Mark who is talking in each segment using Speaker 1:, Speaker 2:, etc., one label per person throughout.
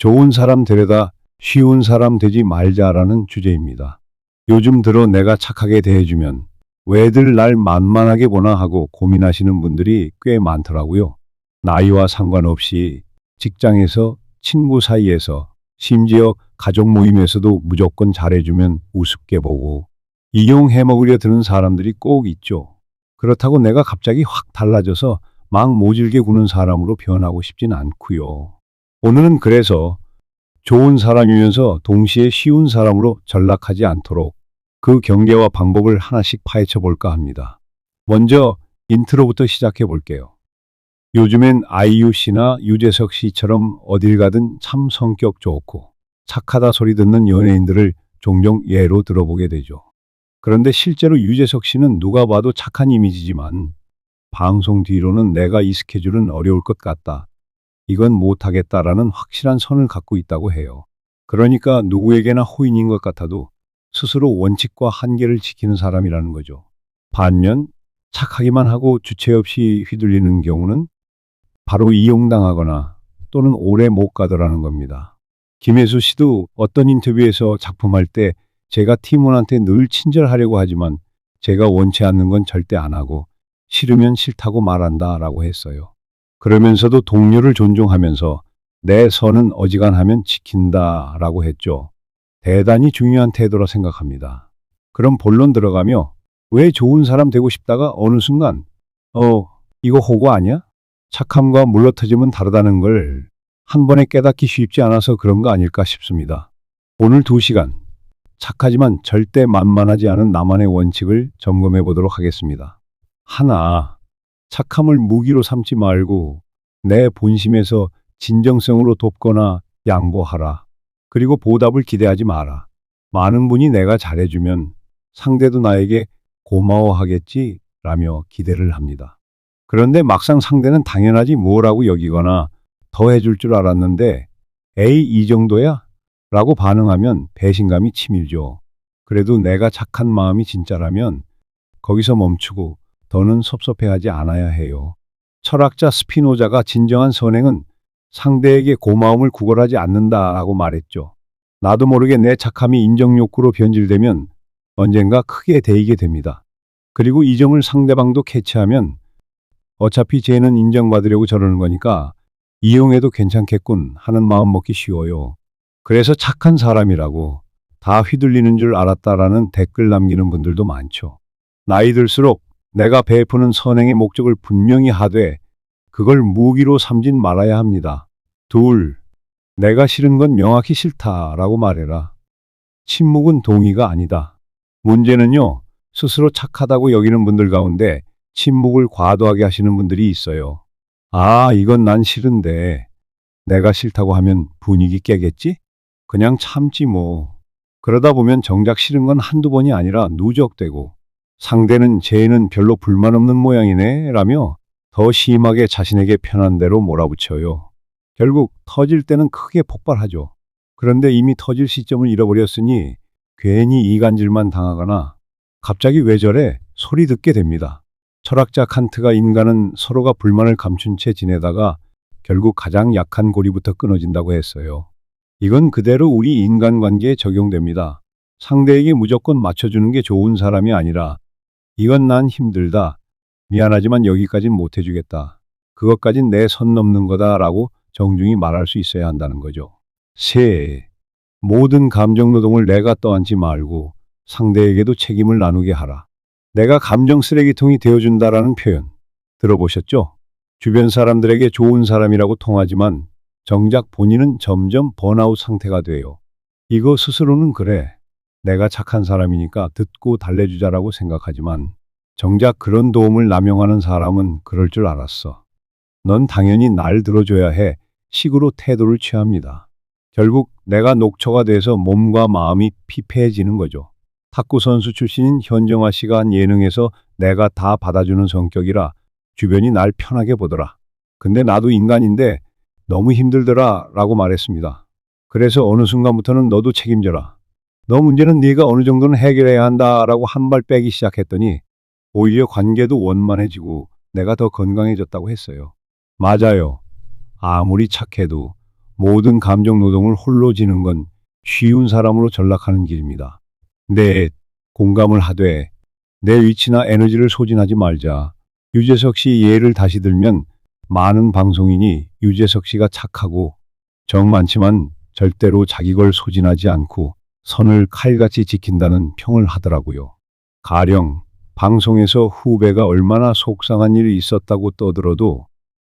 Speaker 1: 좋은 사람 되려다 쉬운 사람 되지 말자라는 주제입니다. 요즘 들어 내가 착하게 대해주면 왜들 날 만만하게 보나 하고 고민하시는 분들이 꽤 많더라고요. 나이와 상관없이 직장에서, 친구 사이에서, 심지어 가족 모임에서도 무조건 잘해주면 우습게 보고 이용해 먹으려 드는 사람들이 꼭 있죠. 그렇다고 내가 갑자기 확 달라져서 막 모질게 구는 사람으로 변하고 싶진 않고요. 오늘은 그래서 좋은 사람이면서 동시에 쉬운 사람으로 전락하지 않도록 그 경계와 방법을 하나씩 파헤쳐 볼까 합니다. 먼저 인트로부터 시작해 볼게요. 요즘엔 아이유 씨나 유재석 씨처럼 어딜 가든 참 성격 좋고 착하다 소리 듣는 연예인들을 종종 예로 들어보게 되죠. 그런데 실제로 유재석 씨는 누가 봐도 착한 이미지지만 방송 뒤로는 내가 이 스케줄은 어려울 것 같다, 이건 못하겠다라는 확실한 선을 갖고 있다고 해요. 그러니까 누구에게나 호인인 것 같아도 스스로 원칙과 한계를 지키는 사람이라는 거죠. 반면 착하기만 하고 주체 없이 휘둘리는 경우는 바로 이용당하거나 또는 오래 못 가더라는 겁니다. 김혜수 씨도 어떤 인터뷰에서 작품할 때 제가 팀원한테 늘 친절하려고 하지만 제가 원치 않는 건 절대 안 하고 싫으면 싫다고 말한다 라고 했어요. 그러면서도 동료를 존중하면서 내 선은 어지간하면 지킨다 라고 했죠. 대단히 중요한 태도라 생각합니다. 그럼 본론 들어가며 왜 좋은 사람 되고 싶다가 어느 순간 이거 호구 아니야? 착함과 물러터짐은 다르다는 걸 한 번에 깨닫기 쉽지 않아서 그런 거 아닐까 싶습니다. 오늘 2시간 착하지만 절대 만만하지 않은 나만의 원칙을 점검해 보도록 하겠습니다. 하나, 착함을 무기로 삼지 말고 내 본심에서 진정성으로 돕거나 양보하라. 그리고 보답을 기대하지 마라. 많은 분이 내가 잘해주면 상대도 나에게 고마워하겠지 라며 기대를 합니다. 그런데 막상 상대는 당연하지 뭐라고 여기거나 더 해줄 줄 알았는데 에이 이 정도야? 라고 반응하면 배신감이 치밀죠. 그래도 내가 착한 마음이 진짜라면 거기서 멈추고 더는 섭섭해하지 않아야 해요. 철학자 스피노자가 진정한 선행은 상대에게 고마움을 구걸하지 않는다라고 말했죠. 나도 모르게 내 착함이 인정 욕구로 변질되면 언젠가 크게 데이게 됩니다. 그리고 이 점을 상대방도 캐치하면 어차피 쟤는 인정받으려고 저러는 거니까 이용해도 괜찮겠군 하는 마음 먹기 쉬워요. 그래서 착한 사람이라고 다 휘둘리는 줄 알았다라는 댓글 남기는 분들도 많죠. 나이 들수록 내가 베푸는 선행의 목적을 분명히 하되 그걸 무기로 삼진 말아야 합니다. 둘, 내가 싫은 건 명확히 싫다라고 말해라. 침묵은 동의가 아니다. 문제는요, 스스로 착하다고 여기는 분들 가운데 침묵을 과도하게 하시는 분들이 있어요. 아, 이건 난 싫은데 내가 싫다고 하면 분위기 깨겠지? 그냥 참지 뭐. 그러다 보면 정작 싫은 건 한두 번이 아니라 누적되고 상대는 쟤는 별로 불만 없는 모양이네 라며 더 심하게 자신에게 편한 대로 몰아붙여요. 결국 터질 때는 크게 폭발하죠. 그런데 이미 터질 시점을 잃어버렸으니 괜히 이간질만 당하거나 갑자기 왜 저래? 소리 듣게 됩니다. 철학자 칸트가 인간은 서로가 불만을 감춘 채 지내다가 결국 가장 약한 고리부터 끊어진다고 했어요. 이건 그대로 우리 인간관계에 적용됩니다. 상대에게 무조건 맞춰주는 게 좋은 사람이 아니라 이건 난 힘들다, 미안하지만 여기까진 못해주겠다, 그것까진 내 선 넘는 거다라고 정중히 말할 수 있어야 한다는 거죠. 세, 모든 감정 노동을 내가 떠안지 말고 상대에게도 책임을 나누게 하라. 내가 감정 쓰레기통이 되어준다라는 표현 들어보셨죠? 주변 사람들에게 좋은 사람이라고 통하지만 정작 본인은 점점 번아웃 상태가 돼요. 이거 스스로는 그래, 내가 착한 사람이니까 듣고 달래주자라고 생각하지만 정작 그런 도움을 남용하는 사람은 그럴 줄 알았어, 넌 당연히 날 들어줘야 해 식으로 태도를 취합니다. 결국 내가 녹초가 돼서 몸과 마음이 피폐해지는 거죠. 탁구 선수 출신인 현정화 씨가 한 예능에서 내가 다 받아주는 성격이라 주변이 날 편하게 보더라. 근데 나도 인간인데 너무 힘들더라 라고 말했습니다. 그래서 어느 순간부터는 너도 책임져라, 너 문제는 네가 어느 정도는 해결해야 한다라고 한 발 빼기 시작했더니 오히려 관계도 원만해지고 내가 더 건강해졌다고 했어요. 맞아요. 아무리 착해도 모든 감정 노동을 홀로 지는 건 쉬운 사람으로 전락하는 길입니다. 내 공감을 하되 내 위치나 에너지를 소진하지 말자. 유재석 씨 예를 다시 들면 많은 방송인이 유재석 씨가 착하고 정 많지만 절대로 자기 걸 소진하지 않고 선을 칼같이 지킨다는 평을 하더라고요. 가령 방송에서 후배가 얼마나 속상한 일이 있었다고 떠들어도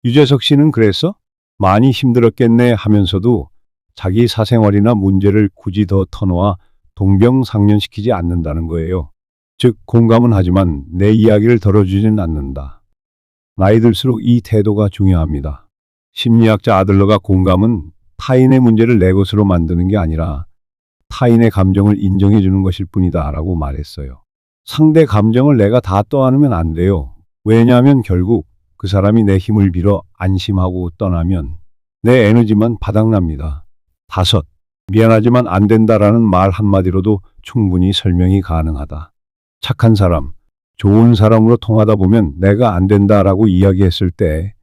Speaker 1: 유재석 씨는 그랬어? 많이 힘들었겠네 하면서도 자기 사생활이나 문제를 굳이 더 터놓아 동병상련시키지 않는다는 거예요. 즉 공감은 하지만 내 이야기를 덜어주지는 않는다. 나이 들수록 이 태도가 중요합니다. 심리학자 아들러가 공감은 타인의 문제를 내 것으로 만드는 게 아니라 타인의 감정을 인정해 주는 것일 뿐이다 라고 말했어요. 상대 감정을 내가 다 떠안으면 안 돼요. 왜냐하면 결국 그 사람이 내 힘을 빌어 안심하고 떠나면 내 에너지만 바닥납니다. 5. 미안하지만 안 된다라는 말 한마디로도 충분히 설명이 가능하다. 착한 사람, 좋은 사람으로 통하다 보면 내가 안 된다라고 이야기했을 때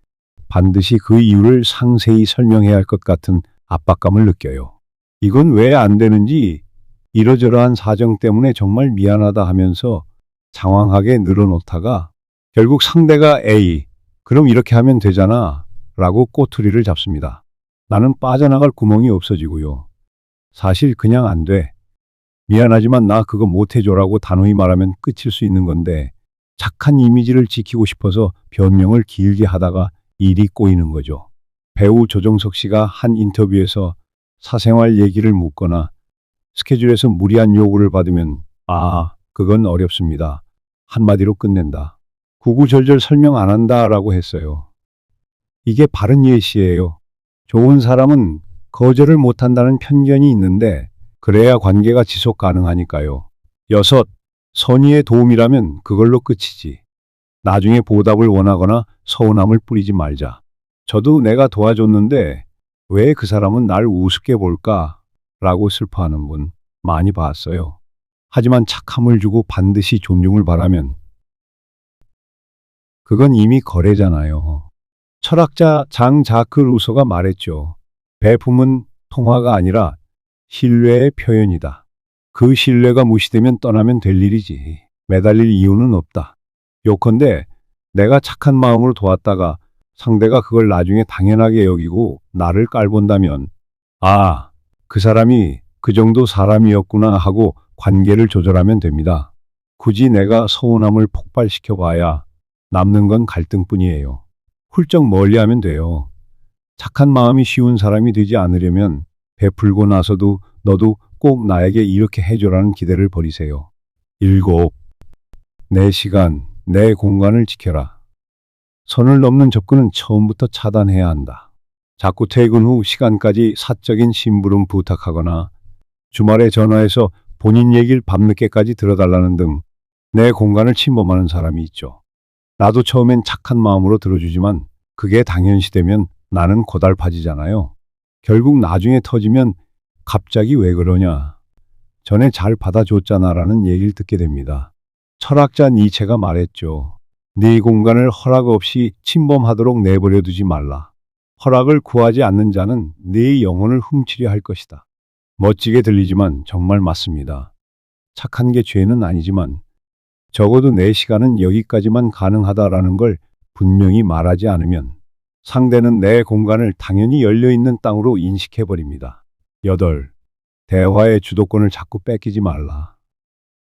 Speaker 1: 반드시 그 이유를 상세히 설명해야 할 것 같은 압박감을 느껴요. 이건 왜 안 되는지 이러저러한 사정 때문에 정말 미안하다 하면서 장황하게 늘어놓다가 결국 상대가 에이, 그럼 이렇게 하면 되잖아 라고 꼬투리를 잡습니다. 나는 빠져나갈 구멍이 없어지고요. 사실 그냥 안 돼. 미안하지만 나 그거 못해줘라고 단호히 말하면 끝일 수 있는 건데 착한 이미지를 지키고 싶어서 변명을 길게 하다가 일이 꼬이는 거죠. 배우 조정석 씨가 한 인터뷰에서 사생활 얘기를 묻거나 스케줄에서 무리한 요구를 받으면 그건 어렵습니다. 한마디로 끝낸다. 구구절절 설명 안 한다라고 했어요. 이게 바른 예시예요. 좋은 사람은 거절을 못한다는 편견이 있는데 그래야 관계가 지속 가능하니까요. 6. 선의의 도움이라면 그걸로 끝이지. 나중에 보답을 원하거나 서운함을 뿌리지 말자. 저도 내가 도와줬는데 왜 그 사람은 날 우습게 볼까? 라고 슬퍼하는 분 많이 봤어요. 하지만 착함을 주고 반드시 존중을 바라면 그건 이미 거래잖아요. 철학자 장 자크 루소가 말했죠. 배품은 통화가 아니라 신뢰의 표현이다. 그 신뢰가 무시되면 떠나면 될 일이지. 매달릴 이유는 없다. 요컨대 내가 착한 마음으로 도왔다가 상대가 그걸 나중에 당연하게 여기고 나를 깔본다면 그 사람이 그 정도 사람이었구나 하고 관계를 조절하면 됩니다. 굳이 내가 서운함을 폭발시켜 봐야 남는 건 갈등뿐이에요. 훌쩍 멀리하면 돼요. 착한 마음이 쉬운 사람이 되지 않으려면 베풀고 나서도 너도 꼭 나에게 이렇게 해줘라는 기대를 버리세요. 7. 내 시간, 내 공간을 지켜라. 선을 넘는 접근은 처음부터 차단해야 한다. 자꾸 퇴근 후 시간까지 사적인 심부름 부탁하거나 주말에 전화해서 본인 얘기를 밤늦게까지 들어달라는 등 내 공간을 침범하는 사람이 있죠. 나도 처음엔 착한 마음으로 들어주지만 그게 당연시되면 나는 고달파지잖아요. 결국 나중에 터지면 갑자기 왜 그러냐. 전에 잘 받아줬잖아 라는 얘기를 듣게 됩니다. 철학자 니체가 말했죠. 네 공간을 허락 없이 침범하도록 내버려 두지 말라. 허락을 구하지 않는 자는 네 영혼을 훔치려 할 것이다. 멋지게 들리지만 정말 맞습니다. 착한 게 죄는 아니지만 적어도 내 시간은 여기까지만 가능하다라는 걸 분명히 말하지 않으면 상대는 내 공간을 당연히 열려있는 땅으로 인식해버립니다. 8. 대화의 주도권을 자꾸 뺏기지 말라.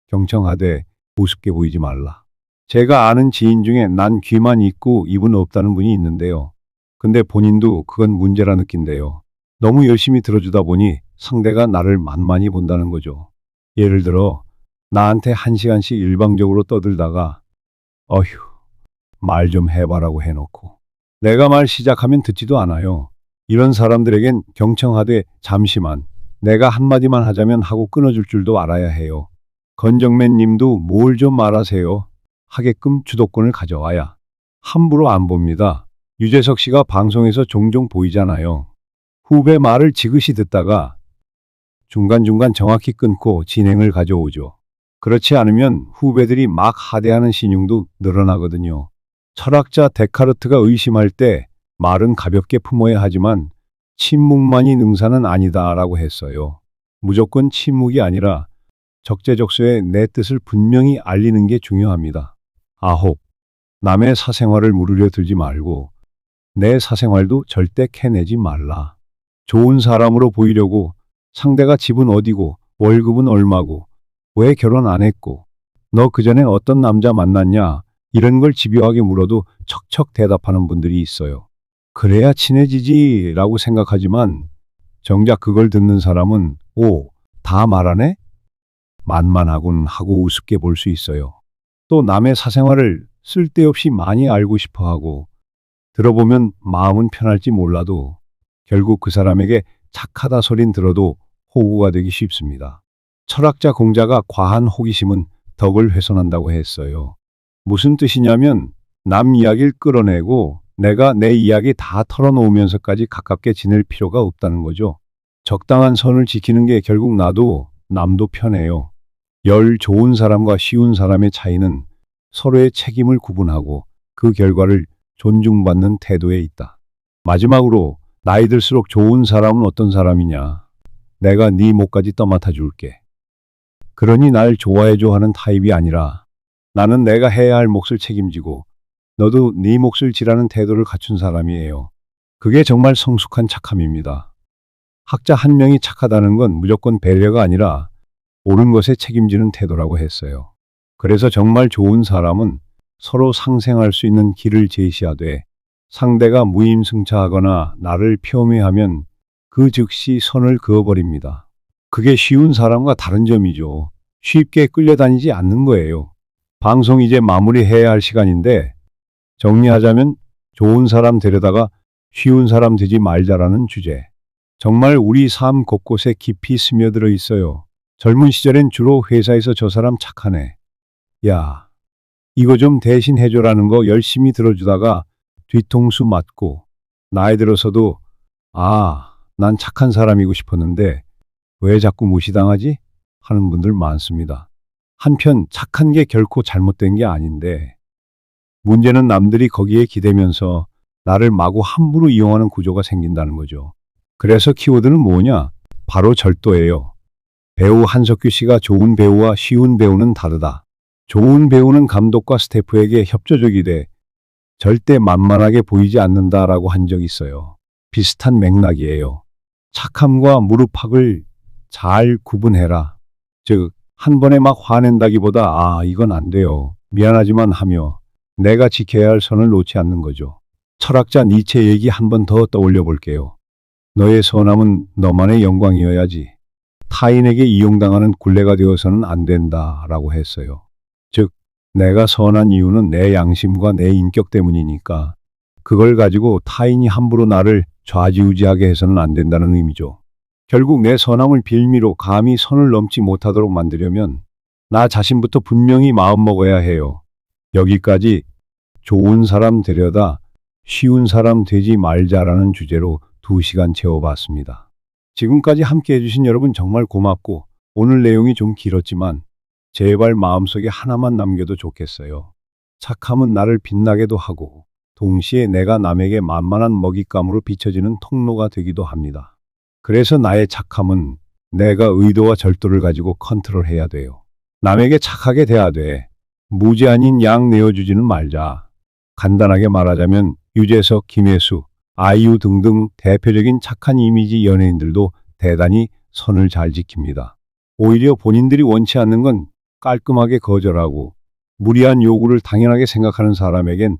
Speaker 1: 경청하되 우습게 보이지 말라. 제가 아는 지인 중에 난 귀만 있고 입은 없다는 분이 있는데요. 근데 본인도 그건 문제라 느낀대요. 너무 열심히 들어주다 보니 상대가 나를 만만히 본다는 거죠. 예를 들어 나한테 1시간씩 일방적으로 떠들다가 말 좀 해봐라고 해놓고 내가 말 시작하면 듣지도 않아요. 이런 사람들에겐 경청하되 잠시만 내가 한마디만 하자면 하고 끊어줄 줄도 알아야 해요. 건정맨 님도 뭘 좀 말하세요 하게끔 주도권을 가져와야 함부로 안 봅니다. 유재석 씨가 방송에서 종종 보이잖아요. 후배 말을 지그시 듣다가 중간중간 정확히 끊고 진행을 가져오죠. 그렇지 않으면 후배들이 막 하대하는 신용도 늘어나거든요. 철학자 데카르트가 의심할 때 말은 가볍게 품어야 하지만 침묵만이 능사는 아니다라고 했어요. 무조건 침묵이 아니라 적재적소에 내 뜻을 분명히 알리는 게 중요합니다. 9. 남의 사생활을 물으려 들지 말고 내 사생활도 절대 캐내지 말라. 좋은 사람으로 보이려고 상대가 집은 어디고 월급은 얼마고 왜 결혼 안 했고 너 그전엔 어떤 남자 만났냐 이런 걸 집요하게 물어도 척척 대답하는 분들이 있어요. 그래야 친해지지라고 생각하지만 정작 그걸 듣는 사람은 오, 다 말하네? 만만하군 하고 우습게 볼 수 있어요. 또 남의 사생활을 쓸데없이 많이 알고 싶어 하고 들어보면 마음은 편할지 몰라도 결국 그 사람에게 착하다 소린 들어도 호구가 되기 쉽습니다. 철학자 공자가 과한 호기심은 덕을 훼손한다고 했어요. 무슨 뜻이냐면 남 이야기를 끌어내고 내가 내 이야기 다 털어놓으면서까지 가깝게 지낼 필요가 없다는 거죠. 적당한 선을 지키는 게 결국 나도 남도 편해요. 열 좋은 사람과 쉬운 사람의 차이는 서로의 책임을 구분하고 그 결과를 존중받는 태도에 있다. 마지막으로 나이 들수록 좋은 사람은 어떤 사람이냐. 내가 네 목까지 떠맡아 줄게. 그러니 날 좋아해줘 하는 타입이 아니라 나는 내가 해야 할 몫을 책임지고 너도 네 몫을 지라는 태도를 갖춘 사람이에요. 그게 정말 성숙한 착함입니다. 학자 한 명이 착하다는 건 무조건 배려가 아니라 옳은 것에 책임지는 태도라고 했어요. 그래서 정말 좋은 사람은 서로 상생할 수 있는 길을 제시하되 상대가 무임승차하거나 나를 폄훼하면 그 즉시 선을 그어버립니다. 그게 쉬운 사람과 다른 점이죠. 쉽게 끌려다니지 않는 거예요. 방송 이제 마무리해야 할 시간인데 정리하자면 좋은 사람 데려다가 쉬운 사람 되지 말자라는 주제. 정말 우리 삶 곳곳에 깊이 스며들어 있어요. 젊은 시절엔 주로 회사에서 저 사람 착하네. 야, 이거 좀 대신 해줘라는 거 열심히 들어주다가 뒤통수 맞고 나이 들어서도 난 착한 사람이고 싶었는데 왜 자꾸 무시당하지? 하는 분들 많습니다. 한편 착한 게 결코 잘못된 게 아닌데 문제는 남들이 거기에 기대면서 나를 마구 함부로 이용하는 구조가 생긴다는 거죠. 그래서 키워드는 뭐냐? 바로 절도예요. 배우 한석규 씨가 좋은 배우와 쉬운 배우는 다르다. 좋은 배우는 감독과 스태프에게 협조적이 돼 절대 만만하게 보이지 않는다라고 한 적이 있어요. 비슷한 맥락이에요. 착함과 무릎팍을 잘 구분해라. 즉, 한 번에 막 화낸다기보다 이건 안 돼요. 미안하지만 하며 내가 지켜야 할 선을 놓지 않는 거죠. 철학자 니체 얘기 한 번 더 떠올려 볼게요. 너의 선함은 너만의 영광이어야지. 타인에게 이용당하는 굴레가 되어서는 안 된다라고 했어요. 즉, 내가 선한 이유는 내 양심과 내 인격 때문이니까 그걸 가지고 타인이 함부로 나를 좌지우지하게 해서는 안 된다는 의미죠. 결국 내 선함을 빌미로 감히 선을 넘지 못하도록 만들려면 나 자신부터 분명히 마음먹어야 해요. 여기까지 좋은 사람 데려다 쉬운 사람 되지 말자라는 주제로 2시간 채워봤습니다. 지금까지 함께 해주신 여러분 정말 고맙고 오늘 내용이 좀 길었지만 제발 마음속에 하나만 남겨도 좋겠어요. 착함은 나를 빛나게도 하고 동시에 내가 남에게 만만한 먹잇감으로 비춰지는 통로가 되기도 합니다. 그래서 나의 착함은 내가 의도와 절도를 가지고 컨트롤해야 돼요. 남에게 착하게 대하되 무지 아닌 양 내어주지는 말자. 간단하게 말하자면 유재석, 김혜수, 아이유 등등 대표적인 착한 이미지 연예인들도 대단히 선을 잘 지킵니다. 오히려 본인들이 원치 않는 건 깔끔하게 거절하고 무리한 요구를 당연하게 생각하는 사람에겐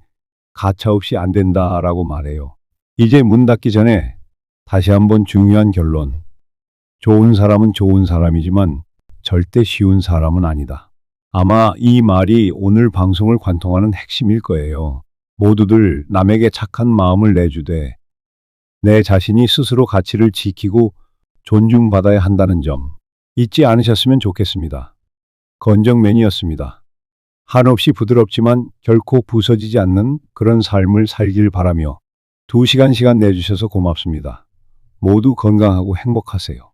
Speaker 1: 가차없이 안 된다라고 말해요. 이제 문 닫기 전에 다시 한번 중요한 결론. 좋은 사람은 좋은 사람이지만 절대 쉬운 사람은 아니다. 아마 이 말이 오늘 방송을 관통하는 핵심일 거예요. 모두들 남에게 착한 마음을 내주되 내 자신이 스스로 가치를 지키고 존중받아야 한다는 점 잊지 않으셨으면 좋겠습니다. 건정맨이었습니다. 한없이 부드럽지만 결코 부서지지 않는 그런 삶을 살길 바라며 2시간 시간 내주셔서 고맙습니다. 모두 건강하고 행복하세요.